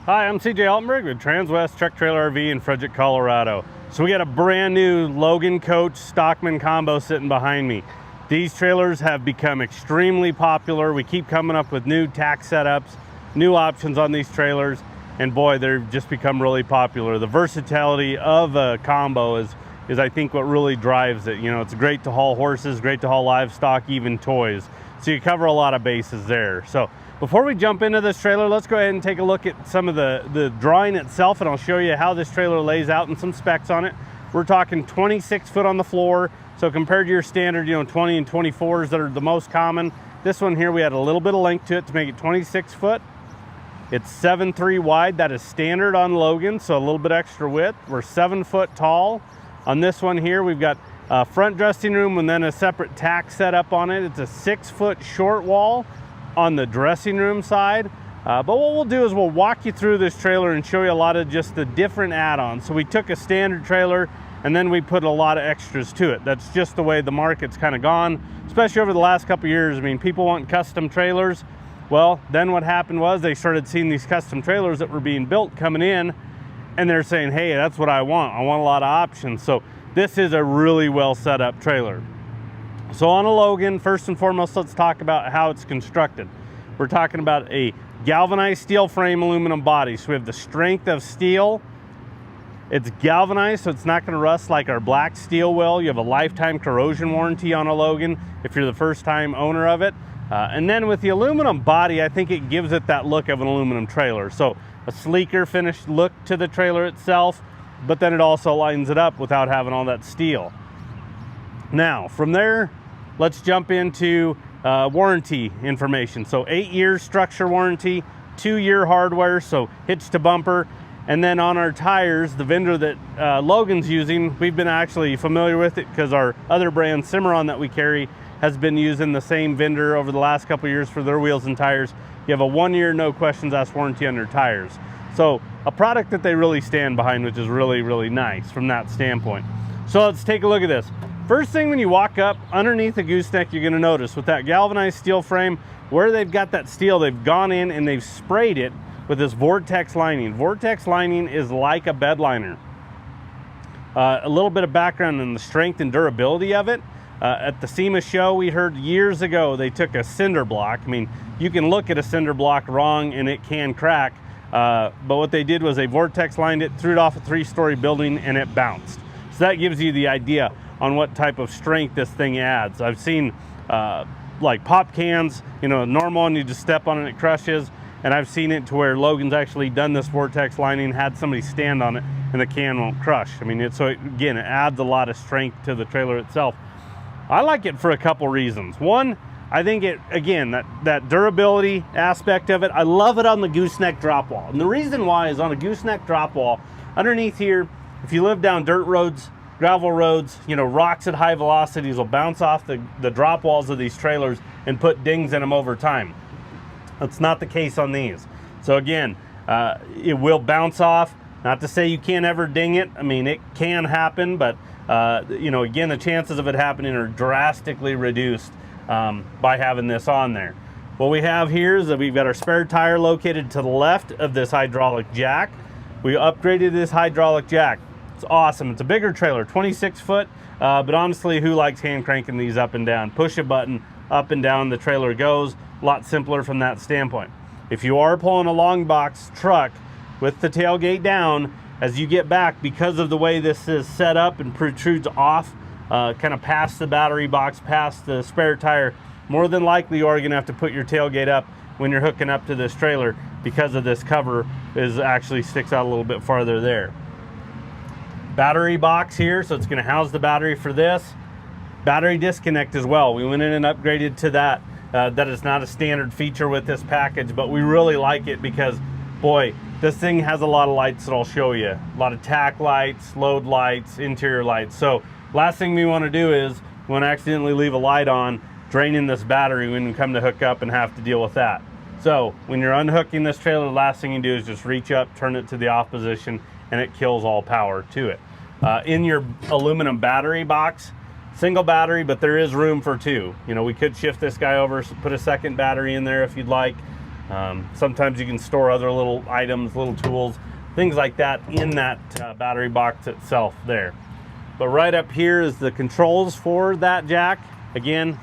Hi, I'm CJ Altenberg with Transwest Truck Trailer RV in Frederick, Colorado. So we got a brand new Logan Coach Stockman Combo sitting behind me. These trailers have become extremely popular. We keep coming up with new tack setups, new options on these trailers, and boy, they've just become really popular. The versatility of a combo is I think what really drives it. You know, it's great to haul horses, great to haul livestock, even toys. So you cover a lot of bases there. So before we jump into this trailer, let's go ahead and take a look at some of the drawing itself, and I'll show you how this trailer lays out and some specs on it. We're talking 26 foot on the floor. So compared to your standard, 20 and 24s that are the most common, this one here, we had a little bit of length to it to make it 26 foot. It's 7'3" wide. That is standard on Logan, so a little bit extra width. We're 7 foot tall. On this one here, we've got a front dressing room and then a separate tack setup on it. It's a 6 foot short wall on the dressing room side. But what we'll do is we'll walk you through this trailer and show you a lot of just the different add-ons. So we took a standard trailer and then we put a lot of extras to it. That's just the way the market's kind of gone, especially over the last couple of years. I mean, people want custom trailers. Well, then what happened was they started seeing these custom trailers that were being built coming in, and they're saying, hey, that's what I want. I want a lot of options. So this is a really well set up trailer. So on a Logan, first and foremost, let's talk about how it's constructed. We're talking about a galvanized steel frame, aluminum body. So we have the strength of steel. It's galvanized, so it's not gonna rust like our black steel will. You have a lifetime corrosion warranty on a Logan if you're the first time owner of it. And then with the aluminum body, I think it gives it that look of an aluminum trailer. So a sleeker finished look to the trailer itself, but then it also lines it up without having all that steel. Now, from there, let's jump into warranty information. So 8 years structure warranty, 2-year hardware, so hitch to bumper. And then on our tires, the vendor that Logan's using, we've been actually familiar with it because our other brand, Cimarron, that we carry, has been using the same vendor over the last couple of years for their wheels and tires. You have a 1-year, no questions asked warranty on their tires. So a product that they really stand behind, which is really, really nice from that standpoint. So let's take a look at this. First thing, when you walk up underneath the gooseneck, you're gonna notice with that galvanized steel frame, where they've got that steel, they've gone in and they've sprayed it with this Vortex lining. Vortex lining is like a bed liner. A little bit of background on the strength and durability of it. At the SEMA show, we heard years ago, they took a cinder block. I mean, you can look at a cinder block wrong and it can crack. But what they did was they Vortex lined it, threw it off a 3-story building, and it bounced. So that gives you the idea on what type of strength this thing adds. I've seen like pop cans, normal one, you just step on it, it crushes. And I've seen it to where Logan's actually done this Vortex lining, had somebody stand on it, and the can won't crush. I mean, again, it adds a lot of strength to the trailer itself. I like it for a couple reasons. One, I think it, again, that durability aspect of it, I love it on the gooseneck drop wall. And the reason why is on a gooseneck drop wall, underneath here, if you live down dirt roads, gravel roads, rocks at high velocities will bounce off the drop walls of these trailers and put dings in them over time. That's not the case on these. So again, it will bounce off. Not to say you can't ever ding it. I mean, it can happen, but again, the chances of it happening are drastically reduced by having this on there. What we have here is that we've got our spare tire located to the left of this hydraulic jack. We upgraded this hydraulic jack. It's awesome. It's a bigger trailer, 26 foot, but honestly, who likes hand cranking these up and down? Push a button, up and down the trailer goes. A lot simpler from that standpoint. If you are pulling a long box truck with the tailgate down, as you get back, because of the way this is set up and protrudes off kind of past the battery box, past the spare tire, more than likely you are going to have to put your tailgate up when you're hooking up to this trailer because of this cover is actually sticks out a little bit farther there. Battery box here, so it's going to house the battery for this. Battery disconnect as well. We went in and upgraded to that. That is not a standard feature with this package, but we really like it because, boy, this thing has a lot of lights that I'll show you. A lot of tack lights, load lights, interior lights. So last thing we want to do is, we want to accidentally leave a light on, draining this battery when you come to hook up and have to deal with that. So when you're unhooking this trailer, the last thing you do is just reach up, turn it to the off position, and it kills all power to it. In your aluminum battery box, single battery, but there is room for 2. We could shift this guy over, put a second battery in there if you'd like. Sometimes you can store other little items, little tools, things like that in that battery box itself there. But right up here is the controls for that jack. Again,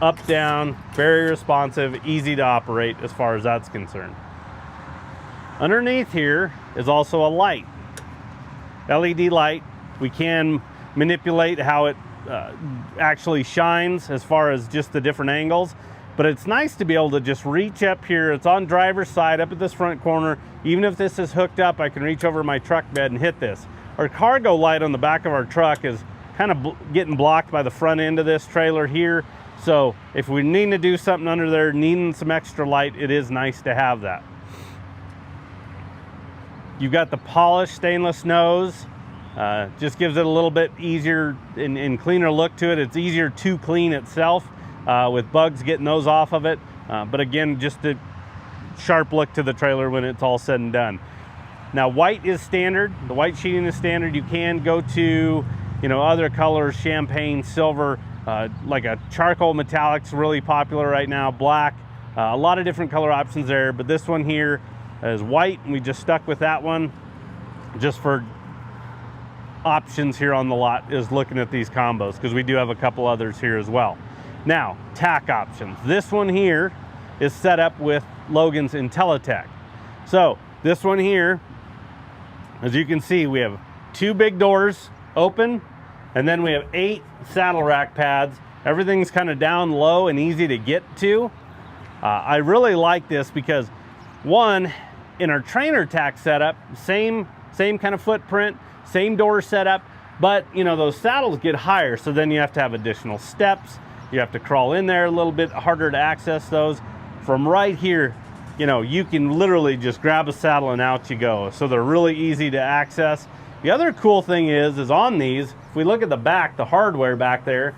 up, down, very responsive, easy to operate as far as that's concerned. Underneath here is also a light, LED light. We can manipulate how it actually shines as far as just the different angles, but it's nice to be able to just reach up here. It's on driver's side up at this front corner. Even if this is hooked up, I can reach over my truck bed and hit this. Our cargo light on the back of our truck is kind of getting blocked by the front end of this trailer here. So if we need to do something under there, needing some extra light, it is nice to have that. You've got the polished stainless nose. Just gives it a little bit easier and cleaner look to it. It's easier to clean itself with bugs getting those off of it. But again, just a sharp look to the trailer when it's all said and done. Now, white is standard. The white sheeting is standard. You can go to, you know, other colors, champagne, silver, like a charcoal metallic's really popular right now, black, a lot of different color options there. But this one here is white, and we just stuck with that one just for options here on the lot, is looking at these combos, because we do have a couple others here as well. Now, tack options. This one here is set up with Logan's IntelliTack. So this one here, as you can see, we have 2 big doors open, and then we have 8 saddle rack pads. Everything's kind of down low and easy to get to. I really like this because, one, in our Trainer Tack setup, same kind of footprint, same door setup, but you know, those saddles get higher, so then you have to have additional steps. You have to crawl in there, a little bit harder to access those. From right here, you know, you can literally just grab a saddle and out you go. So they're really easy to access. The other cool thing is on these, if we look at the back, the hardware back there,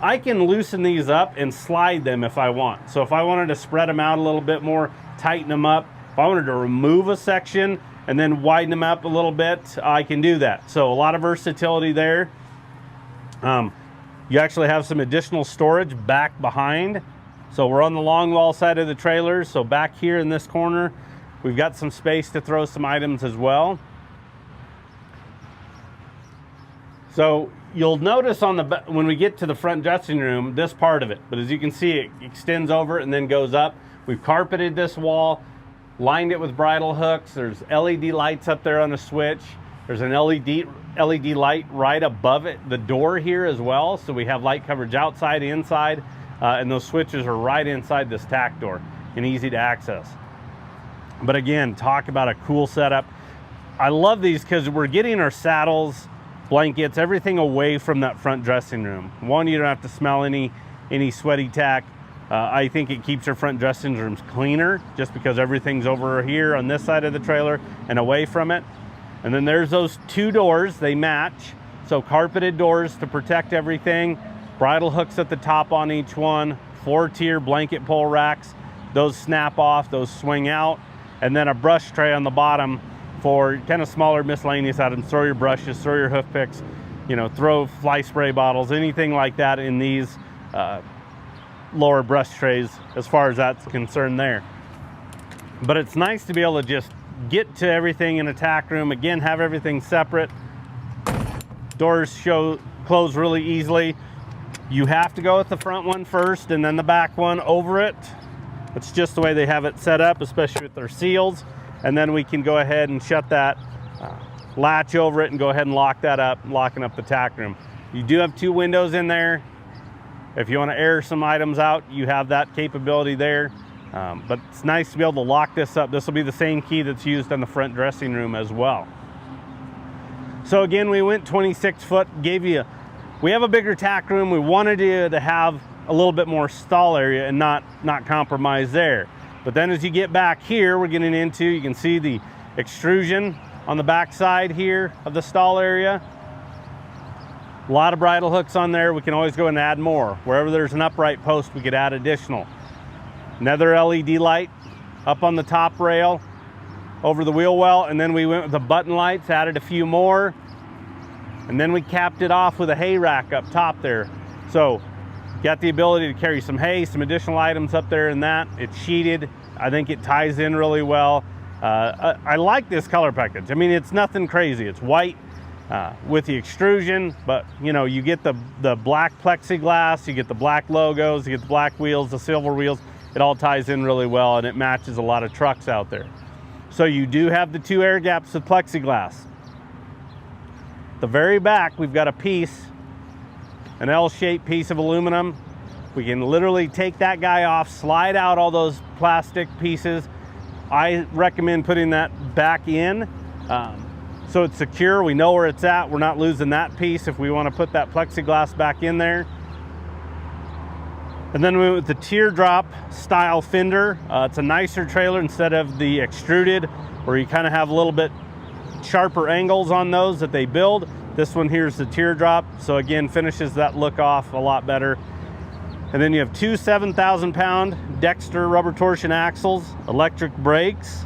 I can loosen these up and slide them if I want. So if I wanted to spread them out a little bit more, tighten them up, if I wanted to remove a section and then widen them up a little bit, I can do that. So a lot of versatility there. You actually have some additional storage back behind. So we're on the long wall side of the trailer. So back here in this corner, we've got some space to throw some items as well. So you'll notice on the when we get to the front dressing room, this part of it, but as you can see, it extends over and then goes up. We've carpeted this wall, lined it with bridle hooks. There's LED lights up there on the switch. There's an LED light right above it, the door here as well. So we have light coverage outside, inside, and those switches are right inside this tack door and easy to access. But again, talk about a cool setup. I love these because we're getting our saddles, blankets, everything away from that front dressing room. One, you don't have to smell any sweaty tack. I think it keeps your front dressing rooms cleaner just because everything's over here on this side of the trailer and away from it. And then there's those 2 doors, they match. So carpeted doors to protect everything, bridle hooks at the top on each one, 4-tier blanket pole racks. Those snap off, those swing out. And then a brush tray on the bottom for kind of smaller miscellaneous items. Throw your brushes, throw your hoof picks, you know, throw fly spray bottles, anything like that in these lower brush trays as far as that's concerned there. But it's nice to be able to just get to everything in a tack room. Again, have everything separate. Doors close really easily. You have to go with the front one first and then the back one over it. It's just the way they have it set up, especially with their seals. And then we can go ahead and shut that latch over it and go ahead and lock that up, locking up the tack room. You do have 2 windows in there. If you want to air some items out, you have that capability there. But it's nice to be able to lock this up. This will be the same key that's used on the front dressing room as well. So again, we went 26 foot, we have a bigger tack room. We wanted to have a little bit more stall area and not compromise there. But then as you get back here, we're getting into, you can see the extrusion on the back side here of the stall area. A lot of bridle hooks on there. We can always go and add more. Wherever there's an upright post, we could add additional. Another LED light up on the top rail over the wheel well, and then we went with the button lights, added a few more, and then we capped it off with a hay rack up top there. So got the ability to carry some hay, some additional items up there in that. It's sheeted, I think it ties in really well. I like this color package. I mean, it's nothing crazy. It's white with the extrusion, but you know, you get the black plexiglass, you get the black logos, you get the black wheels, the silver wheels. It all ties in really well, and it matches a lot of trucks out there. So you do have the 2 air gaps with plexiglass. The very back, we've got a piece, an L-shaped piece of aluminum. We can literally take that guy off, slide out all those plastic pieces. I recommend putting that back in so it's secure. We know where it's at. We're not losing that piece if we want to put that plexiglass back in there. And then we went with the teardrop style fender. It's a nicer trailer instead of the extruded, where you kind of have a little bit sharper angles on those that they build. This one here is the teardrop, so again, finishes that look off a lot better. And then you have 2 7,000-pound Dexter rubber torsion axles, electric brakes,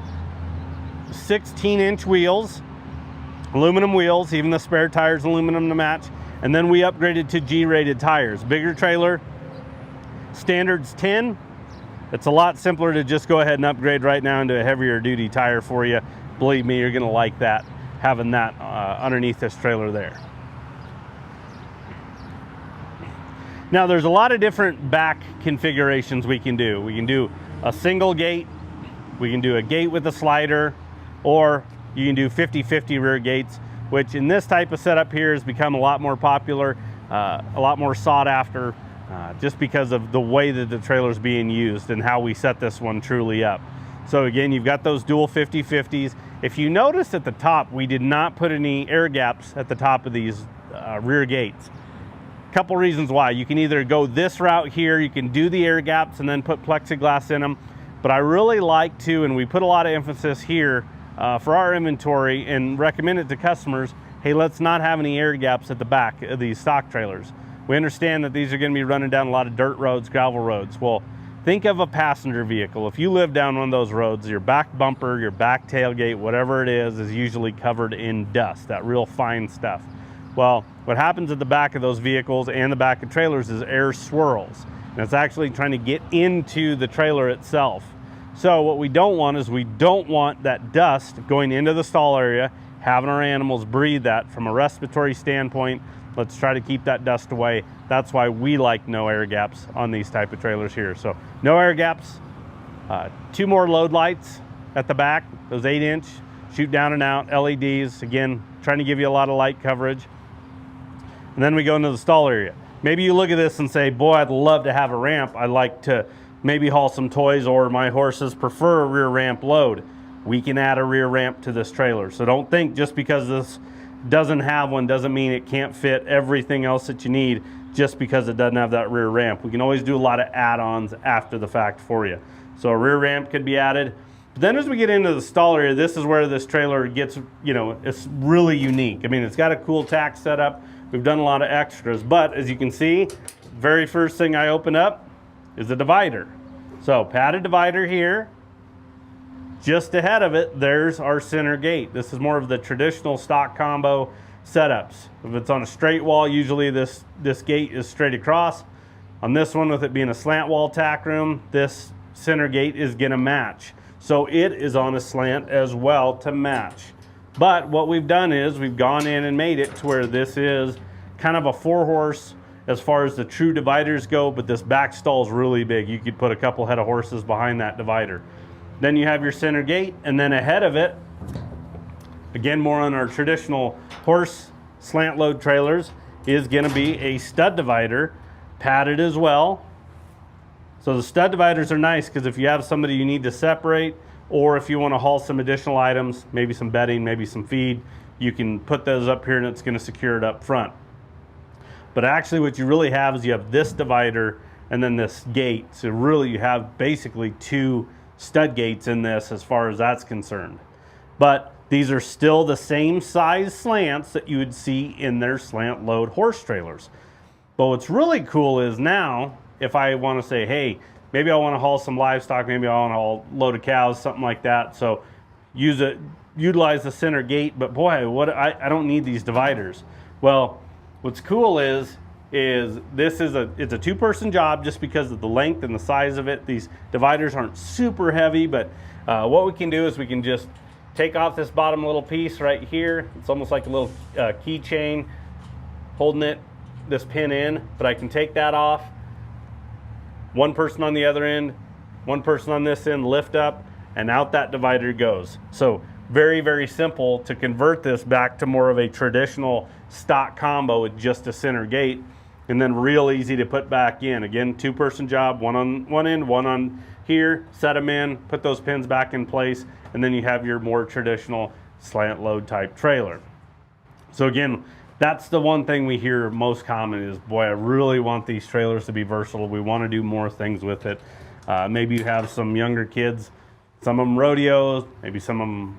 16-inch wheels, aluminum wheels, even the spare tires aluminum to match. And then we upgraded to G-rated tires. Bigger trailer, standard's 10. It's a lot simpler to just go ahead and upgrade right now into a heavier duty tire for you. Believe me, you're gonna like that, having that underneath this trailer there. Now there's a lot of different back configurations we can do. We can do a single gate, we can do a gate with a slider, or you can do 50-50 rear gates, which in this type of setup here has become a lot more popular, a lot more sought after, just because of the way that the trailer is being used and how we set this one truly up. So again, you've got those dual 50-50s. If you notice at the top, we did not put any air gaps at the top of these rear gates. Couple reasons why. You can either go this route here, you can do the air gaps and then put plexiglass in them, but I really like to, and we put a lot of emphasis here for our inventory and recommend it to customers, hey, let's not have any air gaps at the back of these stock trailers. We understand that these are going to be running down a lot of dirt roads, gravel roads. Well, think of a passenger vehicle. If you live down one of those roads, your back bumper, your back tailgate, whatever it is usually covered in dust, that real fine stuff. Well, what happens at the back of those vehicles and the back of trailers is air swirls. And it's actually trying to get into the trailer itself. So what we don't want is we don't want that dust going into the stall area, having our animals breathe that. From a respiratory standpoint, let's try to keep that dust away. That's why we like no air gaps on these type of trailers here. So no air gaps, 2 more load lights at the back, those 8-inch, shoot down and out, LEDs, again, trying to give you a lot of light coverage. And then we go into the stall area. Maybe you look at this and say, boy, I'd love to have a ramp. I'd like to maybe haul some toys, or my horses prefer a rear ramp load. We can add a rear ramp to this trailer. So don't think just because this doesn't have one doesn't mean it can't fit everything else that you need just because it doesn't have that rear ramp. We can always do a lot of add-ons after the fact for you. So a rear ramp could be added. But then as we get into the stall area, this is where this trailer gets, you know, it's really unique. I mean, it's got a cool tack setup. We've done a lot of extras, but as you can see, very first thing I open up is a divider. So padded divider here. Just ahead of it, there's our center gate. This is more of the traditional stock combo setups. If it's on a straight wall, usually this gate is straight across. On this one, with it being a slant wall tack room, this center gate is gonna match. So it is on a slant as well to match. But what we've done is we've gone in and made it to where this is kind of a 4-horse as far as the true dividers go, but this back stall is really big. You could put a couple head of horses behind that divider. Then you have your center gate, and then ahead of it, again, more on our traditional horse slant load trailers, is gonna be a stud divider, padded as well. So the stud dividers are nice because if you have somebody you need to separate, or if you want to haul some additional items, maybe some bedding, maybe some feed, you can put those up here and it's going to secure it up front. But actually what you really have is you have this divider and then this gate. So really you have basically 2 stud gates in this as far as that's concerned. But these are still the same size slants that you would see in their slant load horse trailers. But what's really cool is now, if I want to say, hey, maybe I want to haul some livestock, maybe I want to haul a load of cows, something like that. So utilize the center gate, but boy, I don't need these dividers. Well, what's cool is is it's a two-person job just because of the length and the size of it. These dividers aren't super heavy, but what we can do is we can just take off this bottom little piece right here. It's almost like a little keychain holding this pin in, but I can take that off. One person on the other end, one person on this end, lift up, and out that divider goes. So very, very simple to convert this back to more of a traditional stock combo with just a center gate, and then real easy to put back in. Again, two-person job, one on one end, one on here, set them in, put those pins back in place, and then you have your more traditional slant load type trailer. So again, that's the one thing we hear most common is, boy, I really want these trailers to be versatile. We want to do more things with it. Maybe you have some younger kids, some of them rodeos, maybe some of them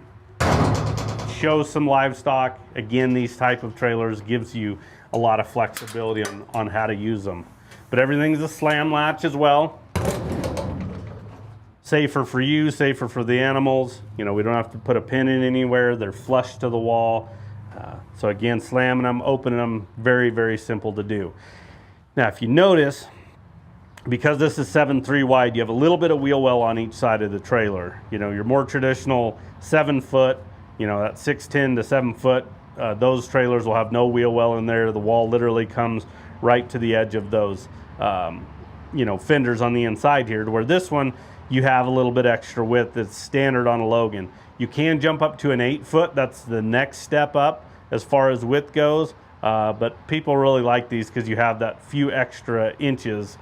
show some livestock. Again, these type of trailers gives you a lot of flexibility on how to use them. But everything's a slam latch as well. Safer for you, safer for the animals. You know, we don't have to put a pin in anywhere. They're flush to the wall. So again, slamming them, opening them, very, very simple to do. Now, if you notice, because this is 7.3 wide, you have a little bit of wheel well on each side of the trailer. You know, your more traditional 7 foot, you know, that 6'10" to 7 foot, those trailers will have no wheel well in there. The wall literally comes right to the edge of those, you know, fenders on the inside here, to where this one, you have a little bit extra width that's standard on a Logan. You can jump up to an 8 foot. That's the next step up as far as width goes. But people really like these because you have that few extra inches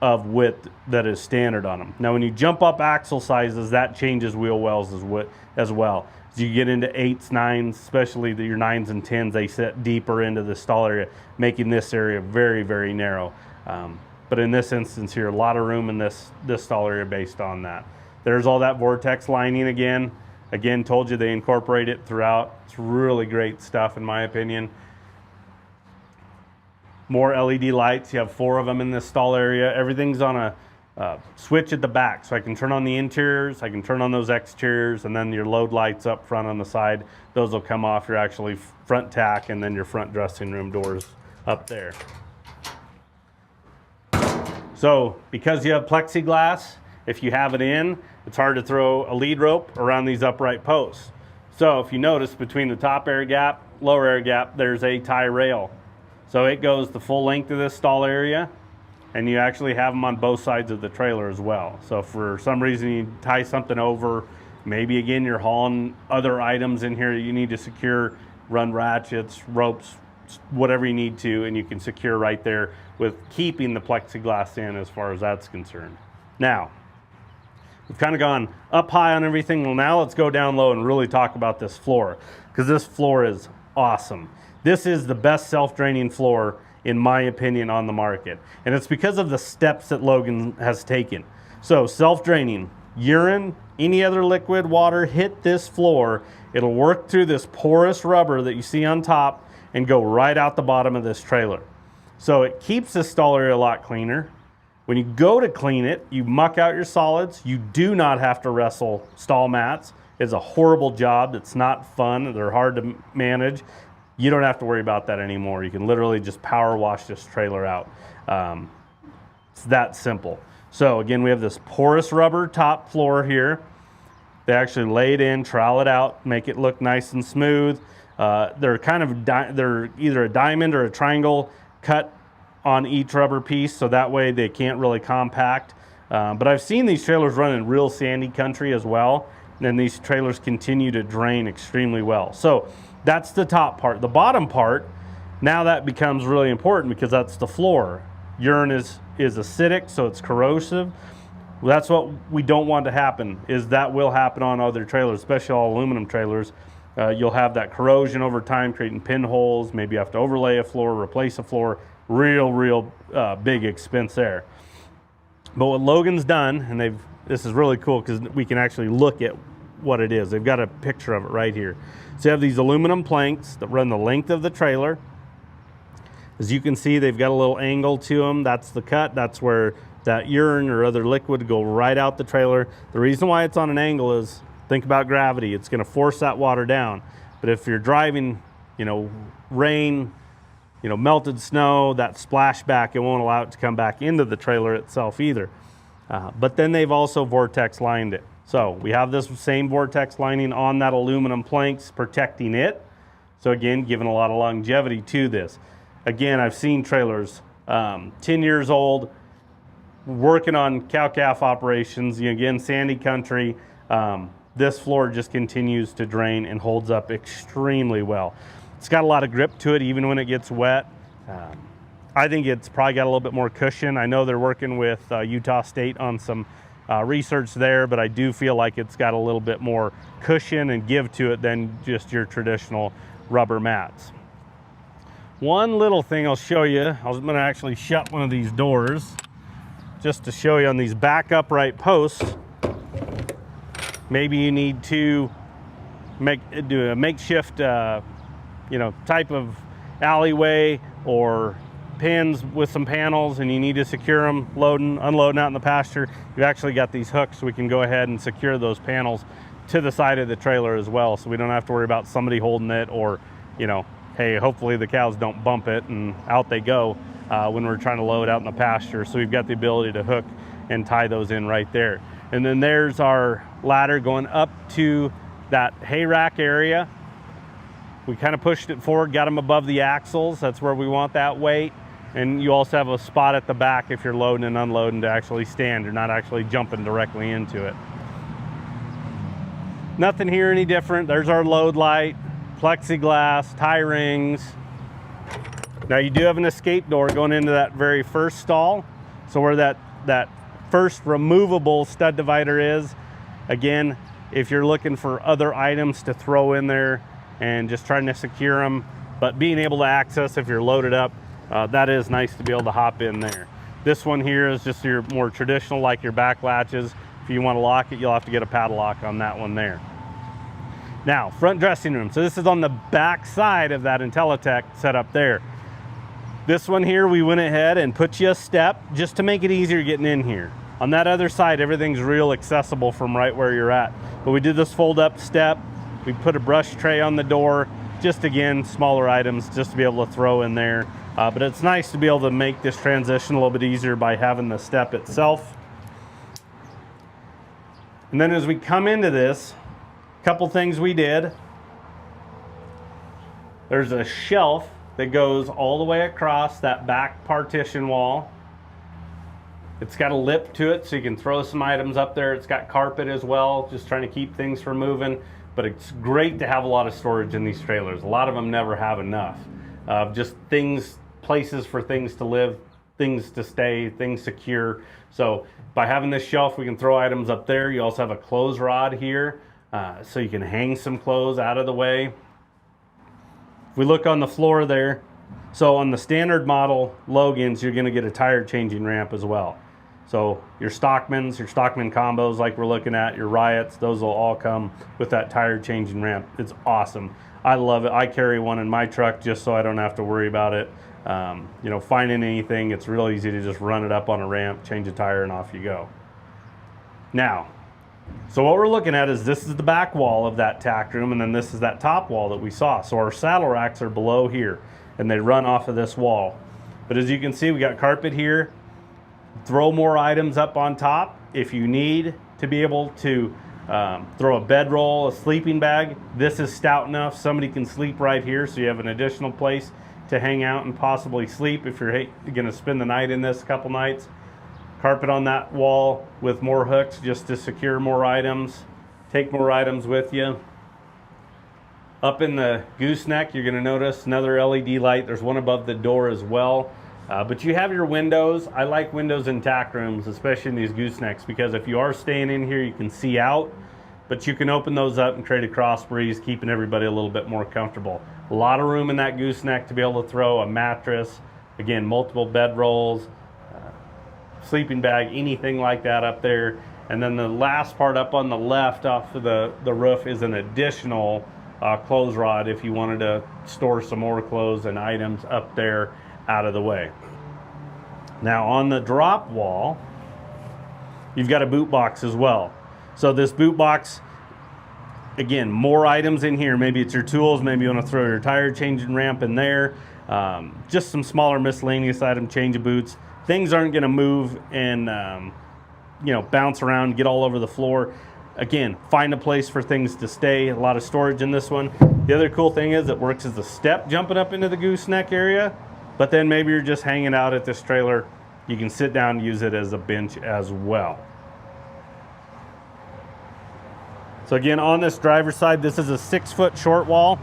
of width that is standard on them. Now, when you jump up axle sizes, that changes wheel wells as well. As you get into 8s, 9s, especially your 9s and 10s, they set deeper into the stall area, making this area very, very narrow. But in this instance here, a lot of room in this stall area based on that. There's all that Vortex lining again. Again, told you they incorporate it throughout. It's really great stuff in my opinion. More LED lights. You have 4 of them in this stall area. Everything's on a switch at the back. So I can turn on the interiors, I can turn on those exteriors, and then your load lights up front on the side. Those will come off your actually front tack, and then your front dressing room doors up there. So because you have plexiglass, if you have it in, it's hard to throw a lead rope around these upright posts. So if you notice, between the top air gap, lower air gap, there's a tie rail. So it goes the full length of this stall area, and you actually have them on both sides of the trailer as well. So if for some reason you tie something over, maybe again you're hauling other items in here that you need to secure, run ratchets, ropes, whatever you need to, and you can secure right there with keeping the plexiglass in as far as that's concerned. Now, we've kind of gone up high on everything. Well, now let's go down low and really talk about this floor, because this floor is awesome. This is the best self-draining floor, in my opinion, on the market. And it's because of the steps that Logan has taken. So self-draining, urine, any other liquid, water, hit this floor. It'll work through this porous rubber that you see on top and go right out the bottom of this trailer. So it keeps this stall area a lot cleaner. When you go to clean it, you muck out your solids. You do not have to wrestle stall mats. It's a horrible job. It's not fun. They're hard to manage. You don't have to worry about that anymore. You can literally just power wash this trailer out. It's that simple. So again, we have this porous rubber top floor here. They actually lay it in, trowel it out, make it look nice and smooth. They're kind of they're either a diamond or a triangle cut on each rubber piece, so that way they can't really compact. But I've seen these trailers run in real sandy country as well, and these trailers continue to drain extremely well. So that's the top part. The bottom part, now that becomes really important because that's the floor. Urine is acidic, so it's corrosive. Well, that's what we don't want to happen, is that will happen on other trailers, especially all aluminum trailers. You'll have that corrosion over time, creating pinholes. Maybe you have to overlay a floor, replace a floor. Real big expense there. But what Logan's done, and this is really cool because we can actually look at what it is. They've got a picture of it right here. So you have these aluminum planks that run the length of the trailer. As you can see, they've got a little angle to them. That's the cut. That's where that urine or other liquid go right out the trailer. The reason why it's on an angle is, think about gravity. It's going to force that water down. But if you're driving, you know, rain, melted snow, that splashback, it won't allow it to come back into the trailer itself either. But then they've also Vortex lined it. So we have this same Vortex lining on that aluminum planks protecting it. So again, giving a lot of longevity to this. Again, I've seen trailers 10 years old, working on cow-calf operations, again, sandy country. This floor just continues to drain and holds up extremely well. It's got a lot of grip to it even when it gets wet. I think it's probably got a little bit more cushion. I know they're working with Utah State on some research there, but I do feel like it's got a little bit more cushion and give to it than just your traditional rubber mats. One little thing I'll show you, I was gonna actually shut one of these doors just to show you on these back upright posts. Maybe you need to do a makeshift type of alleyway or pins with some panels, and you need to secure them loading, unloading out in the pasture. You've actually got these hooks, so we can go ahead and secure those panels to the side of the trailer as well, so we don't have to worry about somebody holding it, or hey, hopefully the cows don't bump it and out they go when we're trying to load out in the pasture. So we've got the ability to hook and tie those in right there. And then there's our ladder going up to that hay rack area. We kind of pushed it forward, got them above the axles. That's where we want that weight. And you also have a spot at the back if you're loading and unloading to actually stand. You're not actually jumping directly into it. Nothing here any different. There's our load light, plexiglass, tie rings. Now you do have an escape door going into that very first stall. So where that first removable stud divider is, again, if you're looking for other items to throw in there and just trying to secure them, but being able to access if you're loaded up, that is nice to be able to hop in there. This one here is just your more traditional, like your back latches. If you want to lock it, you'll have to get a padlock on that one there. Now, front dressing room. So this is on the back side of that IntelliTech setup there. This one here, we went ahead and put you a step just to make it easier getting in here. On that other side, everything's real accessible from right where you're at. But we did this fold up step. We put a brush tray on the door, just again, smaller items just to be able to throw in there. But it's nice to be able to make this transition a little bit easier by having the step itself. And then as we come into this, a couple things we did. There's a shelf that goes all the way across that back partition wall. It's got a lip to it so you can throw some items up there. It's got carpet as well, just trying to keep things from moving. But it's great to have a lot of storage in these trailers. A lot of them never have enough. Just things, places for things to live, things to stay, things secure. So by having this shelf, we can throw items up there. You also have a clothes rod here, so you can hang some clothes out of the way. If we look on the floor there, so on the standard model Logans, you're gonna get a tire changing ramp as well. So your Stockmans, your Stockman combos like we're looking at, your Riots, those will all come with that tire changing ramp. It's awesome. I love it. I carry one in my truck just so I don't have to worry about it. Finding anything, it's real easy to just run it up on a ramp, change a tire, and off you go. Now, so what we're looking at is this is the back wall of that tack room, and then this is that top wall that we saw. So our saddle racks are below here, and they run off of this wall. But as you can see, we got carpet here. Throw more items up on top. If you need to be able to throw a bedroll, a sleeping bag, this is stout enough. Somebody can sleep right here, so you have an additional place to hang out and possibly sleep if you're gonna spend the night in this a couple nights. Carpet on that wall with more hooks just to secure more items. Take more items with you. Up in the gooseneck, you're gonna notice another LED light. There's one above the door as well. But you have your windows. I like windows in tack rooms, especially in these goosenecks, because if you are staying in here, you can see out, but you can open those up and create a cross breeze, keeping everybody a little bit more comfortable. A lot of room in that gooseneck to be able to throw a mattress, again, multiple bed rolls, sleeping bag, anything like that up there. And then the last part up on the left off of the roof is an additional clothes rod if you wanted to store some more clothes and items up there out of the way. Now on the drop wall, you've got a boot box as well. So this boot box, Again, more items in here. Maybe it's your tools, maybe you want to throw your tire changing ramp in there. Just some smaller miscellaneous items, change of boots. Things aren't going to move and you know, bounce around, get all over the floor. Again, find a place for things to stay. A lot of storage in this one. The other cool thing is it works as a step jumping up into the gooseneck area, but then maybe you're just hanging out at this trailer. You can sit down and use it as a bench as well. So again, on this driver's side, this is a 6-foot short wall.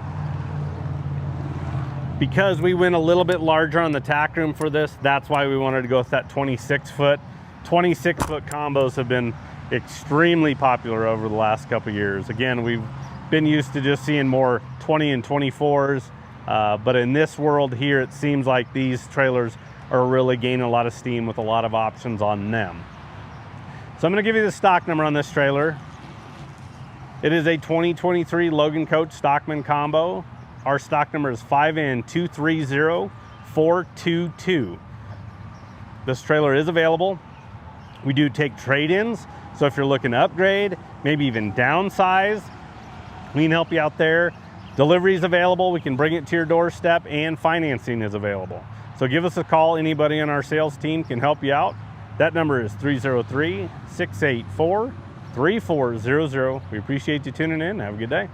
Because we went a little bit larger on the tack room for this, that's why we wanted to go with that 26 foot. 26 foot combos have been extremely popular over the last couple of years. Again, we've been used to just seeing more 20 and 24s, but in this world here, it seems like these trailers are really gaining a lot of steam with a lot of options on them. So I'm gonna give you the stock number on this trailer. It is a 2023 Logan Coach Stockman Combo. Our stock number is 5N230422. This trailer is available. We do take trade-ins, so if you're looking to upgrade, maybe even downsize, we can help you out there. Delivery is available. We can bring it to your doorstep, and financing is available. So give us a call. Anybody on our sales team can help you out. That number is 303-684-3400. We appreciate you tuning in. Have a good day.